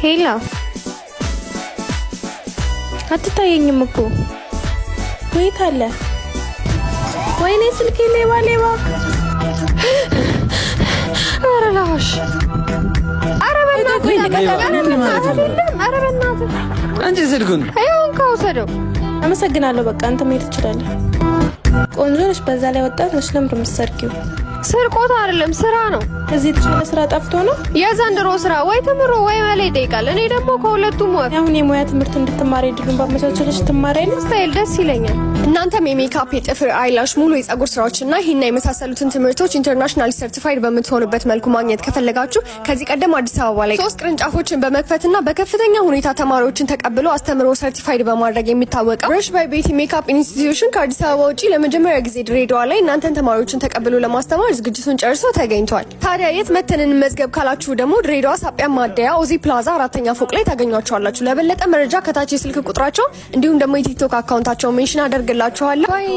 ሄላ አትታየኝም እኮ ወይት አለ። ወይኔ ስልኬ ሌባ አረላሽ አንቺ ስልኩን አይውን ካውሰደው። አመሰግናለሁ። በቃ አንተ መሄድ ትችላለህ። ቆንጆ ነሽ፣ በዛ ላይ ወጣት ነሽ። ለምን የምትሰርቂው? ስርቆት አይደለም ስራ ነው። እዚህ የተሻለ ስራ ጠፍቶ ነው የዘንድሮ ስራ። ወይ ተምሮ ወይ መለ ይጠይቃል። እኔ ደግሞ ከሁለቱም ወጥ አሁን የሙያ ትምህርት እንድትማሪ እድሉን ባመቻቸልሽ ትማሪኝ ስታይል ደስ ይለኛል። እናንተም የሜካፕ፣ የጥፍር፣ አይላሽ፣ ሙሉ የጸጉር ስራዎችና ይሄና የመሳሰሉትን ትምህርቶች ኢንተርናሽናል ሰርቲፋይድ በምትሆኑበት መልኩ ማግኘት ከፈለጋችሁ ከዚህ ቀደም አዲስ አበባ ላይ 3 ቅርንጫፎችን በመክፈትና በከፍተኛ ሁኔታ ተማሪዎችን ተቀብሎ አስተምሮ ሰርቲፋይድ በማድረግ የሚታወቀው ብረሽ ባይ ቤቲ ሜካፕ ኢንስቲትዩሽን ከአዲስ አበባ ውጪ ለመጀመሪያ ጊዜ ድሬዳዋ ላይ እናንተን ተማሪዎችን ተቀብሎ ለማስተማር ዝግጅቱን ጨርሶ ተገኝቷል። ታዲያ የት መተን እንመዝገብ ካላችሁ ደግሞ ድሬዳዋ ሳጵያ ማደያ ኦዚ ፕላዛ 4ኛ ፎቅ ላይ ታገኟቸዋላችሁ። ለበለጠ መረጃ ከታች የስልክ ቁጥራቸው እንዲሁም ደግሞ የቲክቶክ አካውንታቸው ሜንሽን አደርግላችኋለሁ። ባይ